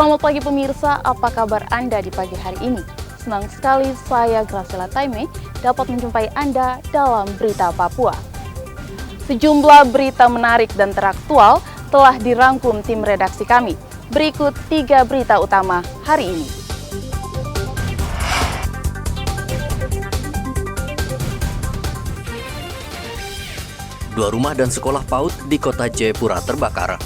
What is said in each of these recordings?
Selamat pagi pemirsa, apa kabar Anda di pagi hari ini? Senang sekali saya Graciela Taime dapat menjumpai Anda dalam Berita Papua. Sejumlah berita menarik dan teraktual telah dirangkum tim redaksi kami. Berikut 3 berita utama hari ini. Dua rumah dan sekolah PAUD di kota Jayapura terbakar.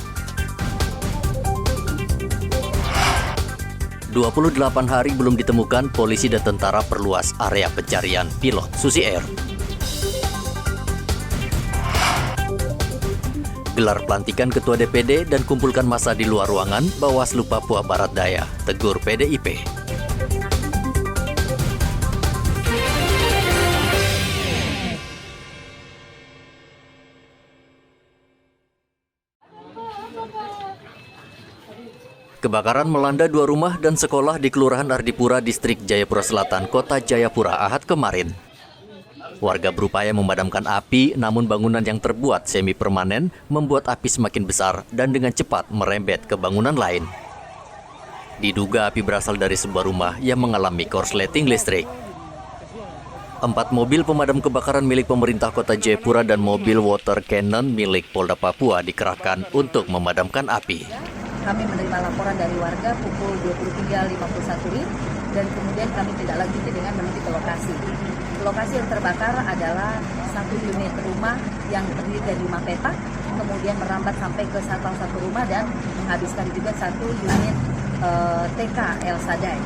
28 hari belum ditemukan, polisi dan tentara perluas area pencarian pilot Susi Air. Gelar pelantikan Ketua DPD dan kumpulkan massa di luar ruangan, Bawaslu Papua Barat Daya, tegur PDIP. Kebakaran melanda 2 rumah dan sekolah di Kelurahan Ardipura, Distrik Jayapura Selatan, Kota Jayapura, Ahad kemarin. Warga berupaya memadamkan api, namun bangunan yang terbuat semi permanen membuat api semakin besar dan dengan cepat merembet ke bangunan lain. Diduga api berasal dari sebuah rumah yang mengalami korsleting listrik. 4 mobil pemadam kebakaran milik pemerintah Kota Jayapura dan mobil water cannon milik Polda Papua dikerahkan untuk memadamkan api. Kami menerima laporan dari warga pukul 23.51 dan kemudian kami tidak lanjuti dengan menuju ke lokasi. Lokasi yang terbakar adalah 1 unit rumah yang terdiri dari 5 petak, kemudian merambat sampai ke salah satu rumah dan menghabiskan juga 1 unit TK El Sadai.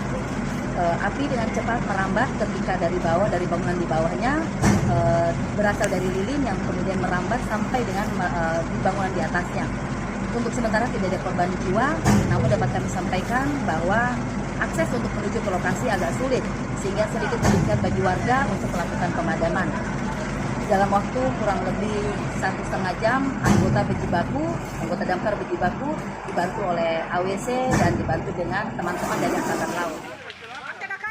Api dengan cepat merambat ketika dari bangunan di bawahnya berasal dari lilin yang kemudian merambat sampai dengan di bangunan di atasnya. Untuk sementara tidak ada korban jiwa, namun dapat kami sampaikan bahwa akses untuk menuju ke lokasi agak sulit, sehingga sedikit menyulitkan bagi warga untuk melakukan pemadaman. Dalam waktu kurang lebih 1,5 jam, anggota damkar berjibaku dibantu oleh AWC dan dibantu dengan teman-teman dari Angkatan Laut.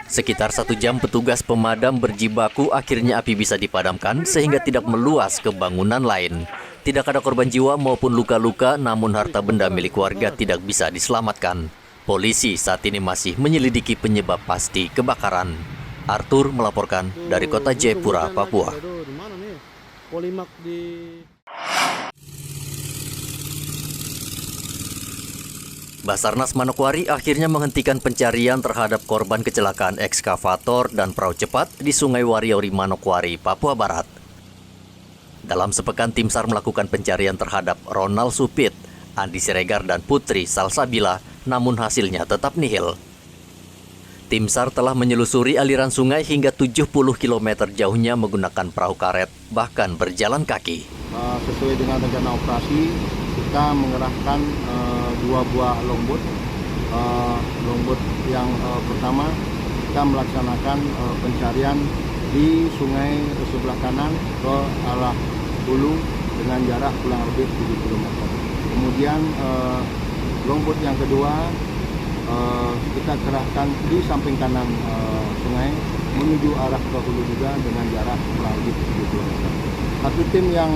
Sekitar 1 jam petugas pemadam berjibaku, akhirnya api bisa dipadamkan sehingga tidak meluas ke bangunan lain. Tidak ada korban jiwa maupun luka-luka, namun harta benda milik warga tidak bisa diselamatkan. Polisi saat ini masih menyelidiki penyebab pasti kebakaran. Arthur melaporkan dari kota Jayapura, Papua. Basarnas Manokwari akhirnya menghentikan pencarian terhadap korban kecelakaan ekskavator dan perahu cepat di Sungai Wariori, Manokwari, Papua Barat. Dalam sepekan, tim SAR melakukan pencarian terhadap Ronald Supit, Andi Siregar, dan Putri Salsabila, namun hasilnya tetap nihil. Tim SAR telah menyelusuri aliran sungai hingga 70 km jauhnya menggunakan perahu karet, bahkan berjalan kaki. Sesuai dengan rencana operasi, kita mengerahkan 2 buah longboat. Longboat yang pertama, kita melaksanakan pencarian di sungai sebelah kanan ke arah hulu dengan jarak kurang lebih 7 km. Kemudian longboat yang kedua kita kerahkan di samping kanan sungai menuju arah ke hulu juga dengan jarak kurang lebih 7 km. Satu tim yang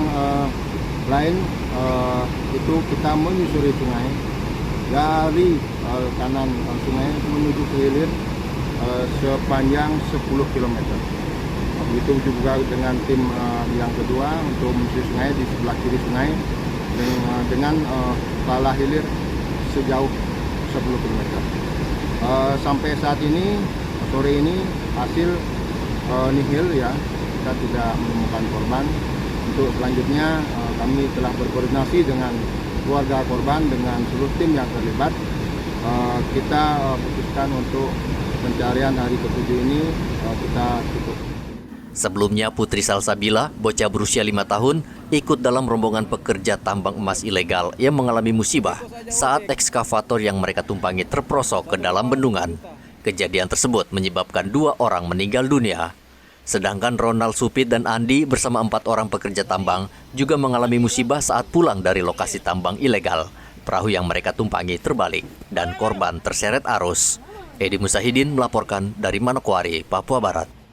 lain itu kita menyusuri sungai dari kanan sungai menuju ke hilir sepanjang 10 km. Begitu juga dengan tim yang kedua untuk menyusuri sungai di sebelah kiri sungai dengan pala hilir sejauh 10 km. Sampai saat ini, sore ini hasil nihil ya, kita tidak menemukan korban. Untuk selanjutnya kami telah berkoordinasi dengan keluarga korban dengan seluruh tim yang terlibat. Kita putuskan untuk pencarian hari ke-7 ini kita tutup. Sebelumnya, Putri Salsabila, bocah berusia 5 tahun, ikut dalam rombongan pekerja tambang emas ilegal yang mengalami musibah saat ekskavator yang mereka tumpangi terperosok ke dalam bendungan. Kejadian tersebut menyebabkan 2 orang meninggal dunia. Sedangkan Ronald Supit dan Andi bersama 4 orang pekerja tambang juga mengalami musibah saat pulang dari lokasi tambang ilegal. Perahu yang mereka tumpangi terbalik dan korban terseret arus. Edi Musahidin melaporkan dari Manokwari, Papua Barat.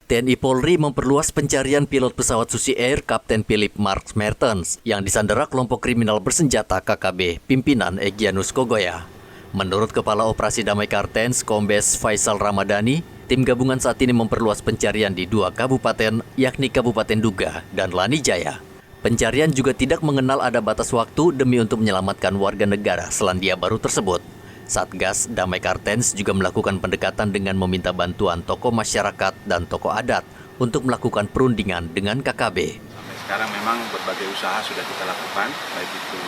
TNI Polri memperluas pencarian pilot pesawat Susi Air Kapten Philip Mark Mertens yang disandera kelompok kriminal bersenjata KKB pimpinan Egyanus Kogoya. Menurut Kepala Operasi Damai Kartens Kombes Faisal Ramadhani, tim gabungan saat ini memperluas pencarian di 2 kabupaten, yakni Kabupaten Duga dan Lanijaya. Pencarian juga tidak mengenal ada batas waktu demi untuk menyelamatkan warga negara Selandia Baru tersebut. Satgas Damai Kartens juga melakukan pendekatan dengan meminta bantuan tokoh masyarakat dan tokoh adat untuk melakukan perundingan dengan KKB. Sampai sekarang memang berbagai usaha sudah kita lakukan, baik itu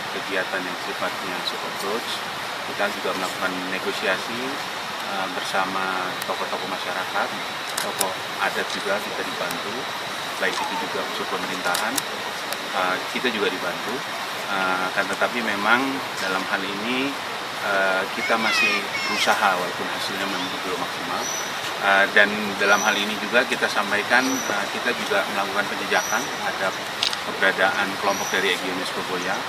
kegiatan yang sifatnya soft approach, kita juga melakukan negosiasi bersama tokoh-tokoh masyarakat, tokoh adat juga kita dibantu, baik itu juga unsur pemerintahan, kita juga dibantu. Kan tetapi memang dalam hal ini kita masih berusaha walaupun hasilnya memang belum maksimal. Dan dalam hal ini juga kita sampaikan kita juga melakukan penjejakan terhadap keberadaan kelompok dari Egyanus Kogoya.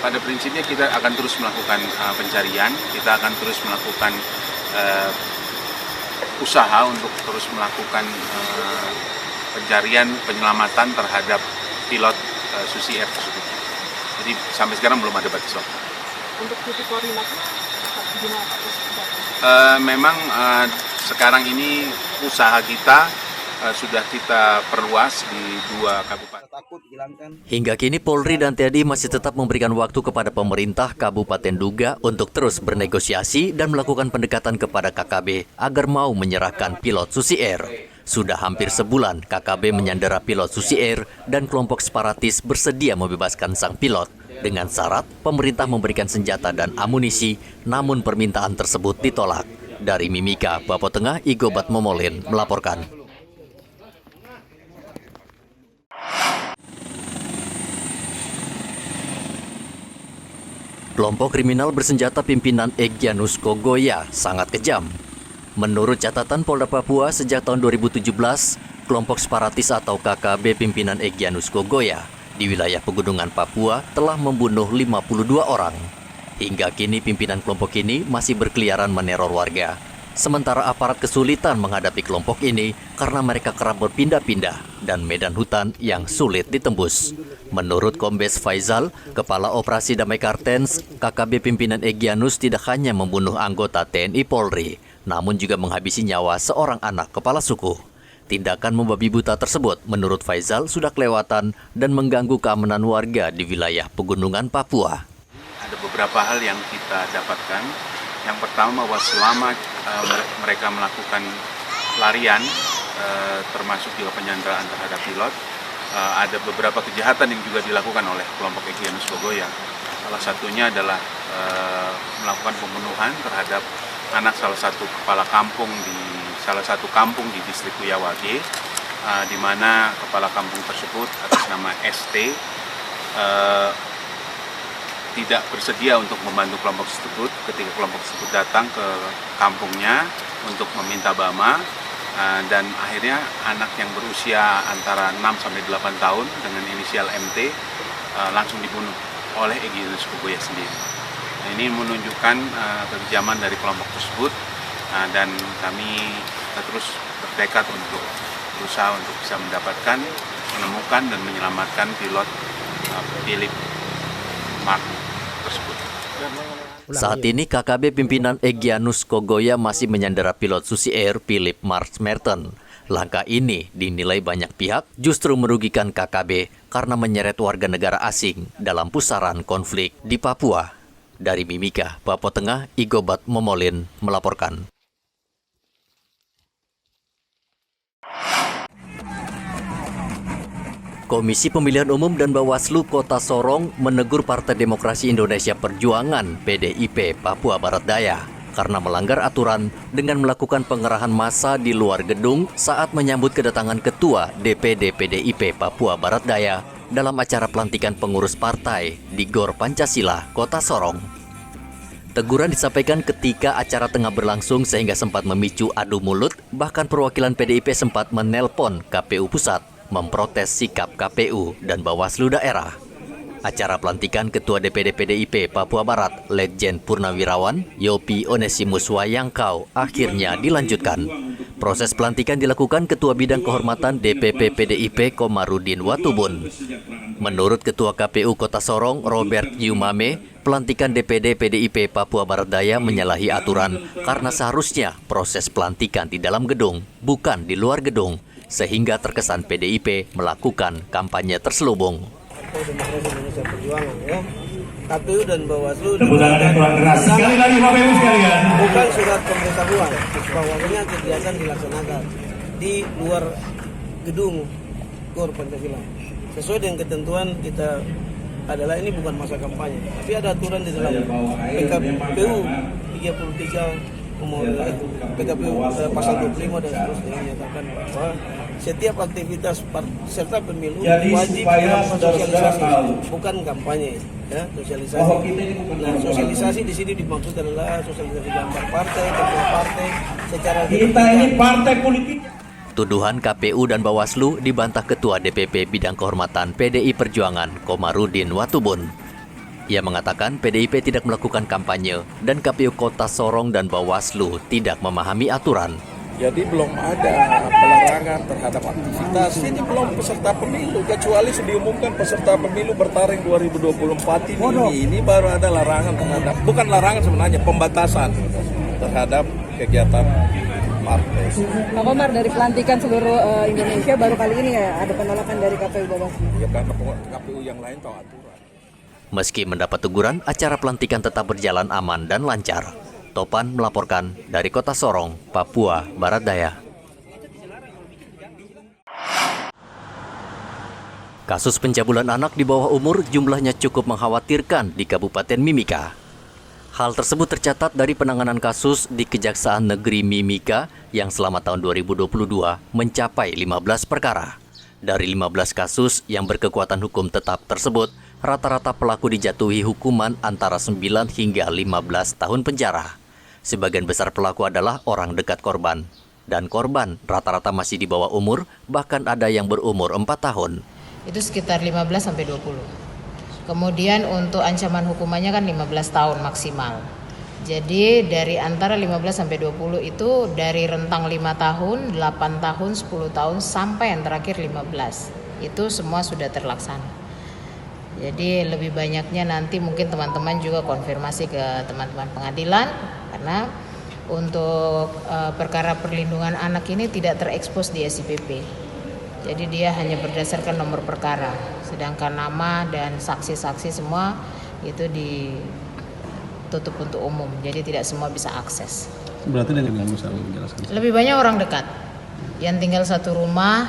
Pada prinsipnya kita akan terus melakukan pencarian, kita akan terus melakukan usaha untuk terus melakukan pencarian penyelamatan terhadap pilot Susi Air tersebut. Jadi sampai sekarang belum ada batas waktu. Untuk titik koordinatnya gimana Pak? Memang sekarang ini usaha kita sudah kita perluas di 2 kabupaten. Hingga kini Polri dan TNI masih tetap memberikan waktu kepada pemerintah Kabupaten Duga untuk terus bernegosiasi dan melakukan pendekatan kepada KKB agar mau menyerahkan pilot Susi Air. Sudah hampir sebulan KKB menyandera pilot Susi Air dan kelompok separatis bersedia membebaskan sang pilot. Dengan syarat pemerintah memberikan senjata dan amunisi, namun permintaan tersebut ditolak. Dari Mimika, Papua Tengah, Igobat Momolin melaporkan. Kelompok kriminal bersenjata pimpinan Egyanus Kogoya sangat kejam. Menurut catatan Polda Papua, sejak tahun 2017, kelompok separatis atau KKB pimpinan Egyanus Kogoya di wilayah pegunungan Papua telah membunuh 52 orang. Hingga kini pimpinan kelompok ini masih berkeliaran meneror warga. Sementara aparat kesulitan menghadapi kelompok ini karena mereka kerap berpindah-pindah dan medan hutan yang sulit ditembus. Menurut Kombes Faisal, Kepala Operasi Damai Kartens, KKB pimpinan Egyanus tidak hanya membunuh anggota TNI Polri, namun juga menghabisi nyawa seorang anak kepala suku. Tindakan membabi buta tersebut menurut Faisal sudah kelewatan dan mengganggu keamanan warga di wilayah pegunungan Papua. Ada beberapa hal yang kita dapatkan. Yang pertama bahwa selama mereka melakukan pelarian, termasuk juga penyanderaan terhadap pilot, ada beberapa kejahatan yang juga dilakukan oleh kelompok Egyanus Kogoya. Salah satunya adalah melakukan pembunuhan terhadap anak salah satu kepala kampung di salah satu kampung di distrik Kuyawage, di mana kepala kampung tersebut atas nama ST tidak bersedia untuk membantu kelompok tersebut ketika kelompok tersebut datang ke kampungnya untuk meminta bama, dan akhirnya anak yang berusia antara 6-8 tahun dengan inisial MT langsung dibunuh oleh Egyanus Kogoya sendiri. Nah, ini menunjukkan kekejaman dari kelompok tersebut, dan kami terus bertekad untuk berusaha untuk bisa mendapatkan, menemukan dan menyelamatkan pilot Philip Mark tersebut. Saat ini KKB pimpinan Egyanus Kogoya masih menyandera pilot Susi Air Philip Mark Mertens. Langkah ini dinilai banyak pihak justru merugikan KKB karena menyeret warga negara asing dalam pusaran konflik di Papua. Dari Mimika, Papua Tengah, Igobat Momolin melaporkan. Komisi Pemilihan Umum dan Bawaslu Kota Sorong menegur Partai Demokrasi Indonesia Perjuangan (PDIP) Papua Barat Daya karena melanggar aturan dengan melakukan pengerahan massa di luar gedung saat menyambut kedatangan Ketua DPD PDIP Papua Barat Daya dalam acara pelantikan pengurus partai di Gor Pancasila, Kota Sorong. Teguran disampaikan ketika acara tengah berlangsung sehingga sempat memicu adu mulut, bahkan perwakilan PDIP sempat menelpon KPU Pusat memprotes sikap KPU dan Bawaslu daerah. Acara pelantikan Ketua DPD PDIP Papua Barat, Letjen Purnawirawan Yopi Onesimus Wayangkau akhirnya dilanjutkan. Proses pelantikan dilakukan Ketua Bidang Kehormatan DPP PDIP Komarudin Watubun. Menurut Ketua KPU Kota Sorong, Robert Yumame, pelantikan DPD PDIP Papua Barat Daya menyalahi aturan karena seharusnya proses pelantikan di dalam gedung, bukan di luar gedung, sehingga terkesan PDIP melakukan kampanye terselubung. Demokrasi Indonesia Perjuangan, ya. KPU dan Bawaslu sekali lagi Bapak Ibu sekalian. bukan surat pemberitahuan bahwasanya kegiatan dilaksanakan di luar gedung GOR Pancasila. Sesuai dengan ketentuan kita adalah ini bukan masa kampanye, tapi ada aturan di dalam PKPU 33 PKPU pasal 25 dan seterusnya menyatakan bahwa setiap aktivitas serta pemilu wajib melakukan sosialisasi, bukan kampanye, ya, sosialisasi. Nah, sosialisasi di sini dimaksud adalah sosialisasi gambar partai, ketua partai, secara Kita ini partai politik. Tuduhan KPU dan Bawaslu dibantah Ketua DPP Bidang Kehormatan PDI Perjuangan Komarudin Watubun. Ia mengatakan PDIP tidak melakukan kampanye dan KPU Kota Sorong dan Bawaslu tidak memahami aturan. Jadi belum ada pelarangan terhadap aktivitas, ini belum peserta pemilu, kecuali diumumkan peserta pemilu bertarung 2024 ini baru ada larangan terhadap, bukan larangan sebenarnya, pembatasan terhadap kegiatan partai. Pak Komar, dari pelantikan seluruh Indonesia baru kali ini ya ada penolakan dari KPU Bawaslu. Ya karena KPU yang lain tahu aturan. Meski mendapat teguran, acara pelantikan tetap berjalan aman dan lancar. Topan melaporkan dari Kota Sorong, Papua Barat Daya. Kasus pencabulan anak di bawah umur jumlahnya cukup mengkhawatirkan di Kabupaten Mimika. Hal tersebut tercatat dari penanganan kasus di Kejaksaan Negeri Mimika yang selama tahun 2022 mencapai 15 perkara. Dari 15 kasus yang berkekuatan hukum tetap tersebut, rata-rata pelaku dijatuhi hukuman antara 9 hingga 15 tahun penjara. Sebagian besar pelaku adalah orang dekat korban. Dan korban rata-rata masih di bawah umur, bahkan ada yang berumur 4 tahun. Itu sekitar 15 sampai 20. Kemudian untuk ancaman hukumannya kan 15 tahun maksimal. Jadi dari antara 15 sampai 20 itu dari rentang 5 tahun, 8 tahun, 10 tahun sampai yang terakhir 15. Itu semua sudah terlaksana. Jadi lebih banyaknya nanti mungkin teman-teman juga konfirmasi ke teman-teman pengadilan karena untuk perkara perlindungan anak ini tidak terekspos di SIPP. Jadi dia hanya berdasarkan nomor perkara, sedangkan nama dan saksi-saksi semua itu ditutup untuk umum. Jadi tidak semua bisa akses. Berarti dengan bisa menjelaskan. Lebih banyak orang dekat yang tinggal satu rumah,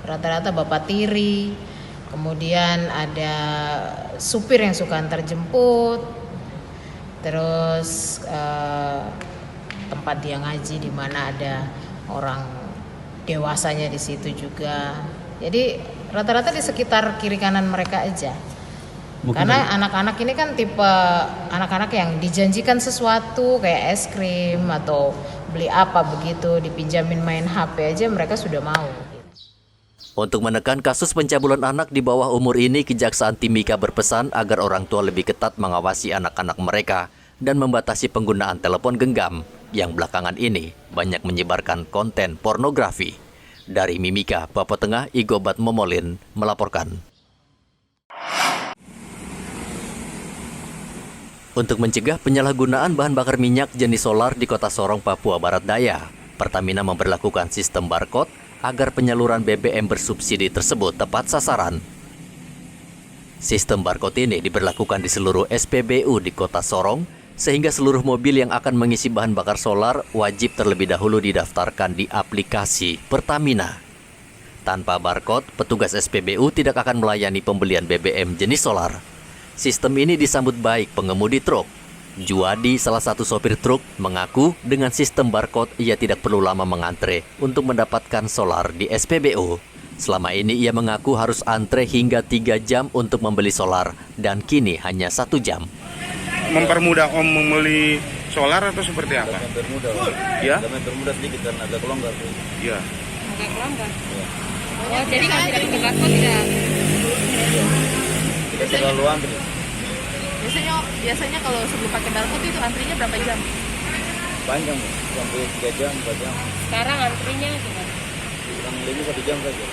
rata-rata bapak tiri. Kemudian ada supir yang suka antar jemput, terus tempat dia ngaji di mana ada orang dewasanya di situ juga. Jadi rata-rata di sekitar kiri kanan mereka aja. Karena anak-anak ini kan tipe anak-anak yang dijanjikan sesuatu kayak es krim atau beli apa begitu, dipinjamin main HP aja mereka sudah mau. Untuk menekan kasus pencabulan anak di bawah umur ini, Kejaksaan Timika berpesan agar orang tua lebih ketat mengawasi anak-anak mereka dan membatasi penggunaan telepon genggam yang belakangan ini banyak menyebarkan konten pornografi. Dari Mimika, Papua Tengah, Igobat Momolin melaporkan. Untuk mencegah penyalahgunaan bahan bakar minyak jenis solar di Kota Sorong, Papua Barat Daya, Pertamina memberlakukan sistem barcode agar penyaluran BBM bersubsidi tersebut tepat sasaran. Sistem barcode ini diberlakukan di seluruh SPBU di Kota Sorong, sehingga seluruh mobil yang akan mengisi bahan bakar solar wajib terlebih dahulu didaftarkan di aplikasi Pertamina. Tanpa barcode, petugas SPBU tidak akan melayani pembelian BBM jenis solar. Sistem ini disambut baik pengemudi truk. Juadi, salah satu sopir truk, mengaku dengan sistem barcode ia tidak perlu lama mengantre untuk mendapatkan solar di SPBU. Selama ini ia mengaku harus antre hingga 3 jam untuk membeli solar dan kini hanya 1 jam. Mempermudah Om membeli solar atau seperti apa? Mempermudah. Ya? Mempermudah sedikit karena agak kelonggar. Iya. Agak kelonggar. Oh, jadi kalau tidak pakai barcode tidak. Tidak terlalu antri. Biasanya kalau sebelum pakai barcode itu antrinya berapa jam? Panjang, sampai 3 jam, 4 jam. Sekarang antrinya gimana? Kurang lebih 1 jam saja.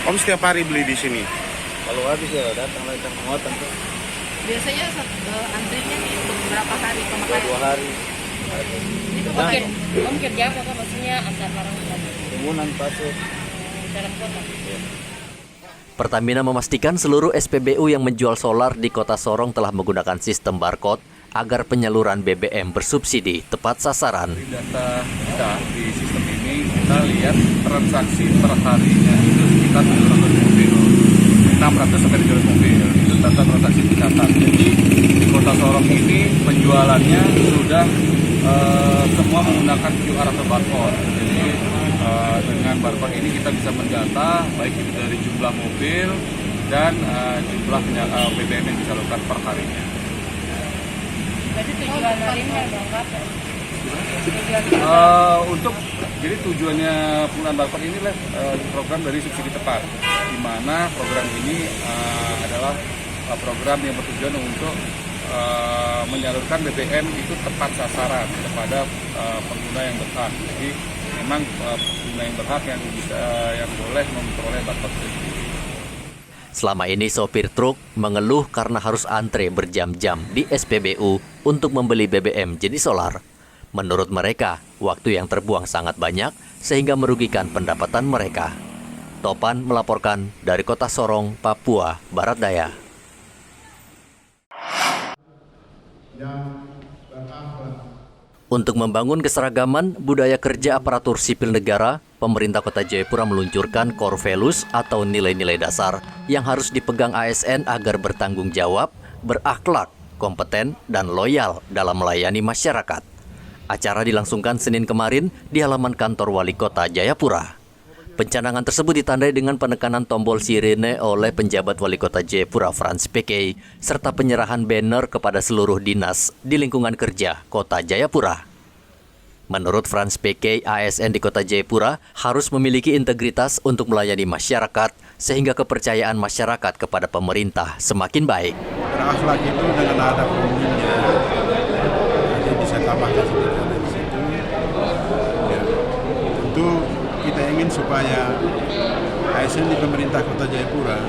Om setiap hari beli di sini? Kalau habis ya datang lagi muatan tuh. Biasanya antrinya nih untuk berapa hari pemakaian? 2 hari. Itu om kerja apa maksudnya antar barang Bangunan pasir. dalam kota? Pertamina memastikan seluruh SPBU yang menjual solar di Kota Sorong telah menggunakan sistem barcode agar penyaluran BBM bersubsidi tepat sasaran. Dari data kita di sistem ini, kita lihat transaksi per harinya itu sekitar 700 mobil, 600 sampai 700 mobil. Itu data transaksi tercatat. Jadi di Kota Sorong ini penjualannya sudah semua menggunakan QR atau barcode. Jadi dengan barcode ini kita bisa mendata baik itu dari jumlah mobil dan jumlah BBM yang disalurkan per harinya. Jadi tujuan harinya berapa? Jadi tujuannya penggunaan barcode ini program dari subsidi tepat, di mana program ini adalah program yang bertujuan untuk menyalurkan BBM itu tepat sasaran kepada pengguna yang berhak. Jadi memang pengguna yang berhak yang boleh memperoleh barcode itu. Selama ini sopir truk mengeluh karena harus antre berjam-jam di SPBU untuk membeli BBM jenis solar. Menurut mereka, waktu yang terbuang sangat banyak sehingga merugikan pendapatan mereka. Topan melaporkan dari Kota Sorong, Papua Barat Daya. Untuk membangun keseragaman budaya kerja aparatur sipil negara, pemerintah Kota Jayapura meluncurkan Core Values atau nilai-nilai dasar yang harus dipegang ASN agar bertanggung jawab, berakhlak, kompeten, dan loyal dalam melayani masyarakat. Acara dilangsungkan Senin kemarin di halaman kantor Wali Kota Jayapura. Pencanangan tersebut ditandai dengan penekanan tombol sirene oleh penjabat Wali Kota Jayapura Frans PK, serta penyerahan banner kepada seluruh dinas di lingkungan kerja Kota Jayapura. Menurut Frans PK, ASN di Kota Jayapura harus memiliki integritas untuk melayani masyarakat, sehingga kepercayaan masyarakat kepada pemerintah semakin baik. Berakhlak itu dengan ada umumnya, jadi bisa tambahkan sedikit di situ. Ya, tentu kita ingin supaya ASN di pemerintah Kota Jayapura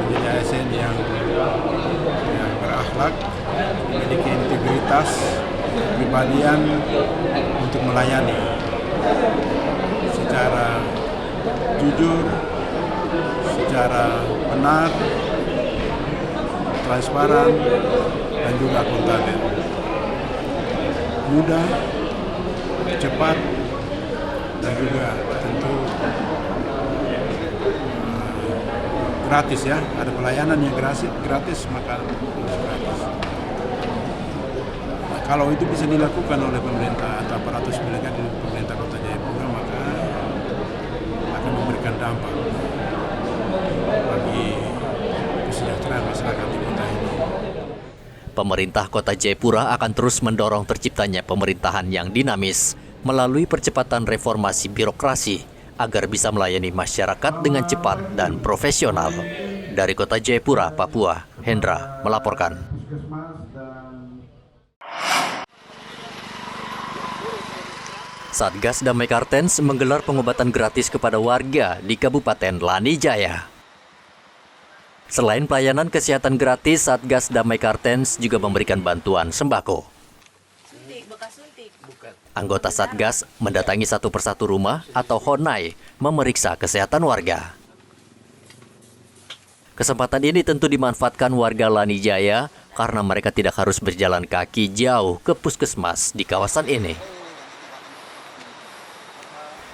menjadi ASN yang berakhlak, memiliki integritas, kepribadian untuk melayani secara jujur, secara benar, transparan, dan juga akuntabel. Mudah, cepat, dan juga tentu gratis ya. Ada pelayanan yang gratis maka gratis. Nah, kalau itu bisa dilakukan oleh pemerintah atau aparatur sipil negara di pemerintah Kota Jayapura, maka akan memberikan dampak bagi kesejahteraan masyarakat di kota ini. Pemerintah Kota Jayapura akan terus mendorong terciptanya pemerintahan yang dinamis melalui percepatan reformasi birokrasi agar bisa melayani masyarakat dengan cepat dan profesional. Dari Kota Jayapura, Papua, Hendra melaporkan. Satgas Damai Kartens menggelar pengobatan gratis kepada warga di Kabupaten Lani Jaya. Selain pelayanan kesehatan gratis, Satgas Damai Kartens juga memberikan bantuan sembako. Anggota Satgas mendatangi satu persatu rumah atau honai memeriksa kesehatan warga. Kesempatan ini tentu dimanfaatkan warga Lani Jaya karena mereka tidak harus berjalan kaki jauh ke puskesmas di kawasan ini.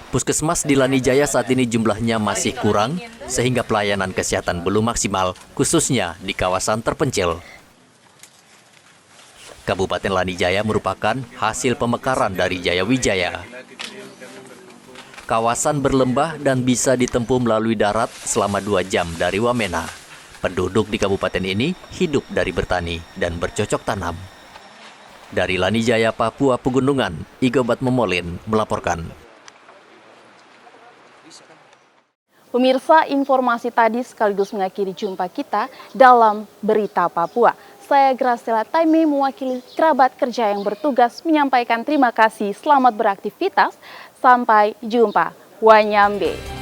Puskesmas di Lani Jaya saat ini jumlahnya masih kurang, sehingga pelayanan kesehatan belum maksimal, khususnya di kawasan terpencil. Kabupaten Lani Jaya merupakan hasil pemekaran dari Jaya Wijaya. Kawasan berlembah dan bisa ditempuh melalui darat selama 2 jam dari Wamena. Penduduk di kabupaten ini hidup dari bertani dan bercocok tanam. Dari Lani Jaya, Papua Pegunungan, Igobat Memolin melaporkan. Pemirsa, informasi tadi sekaligus mengakhiri jumpa kita dalam Berita Papua. saya Graciela Taime mewakili kerabat kerja yang bertugas menyampaikan terima kasih, selamat beraktivitas, sampai jumpa. Wanyambe.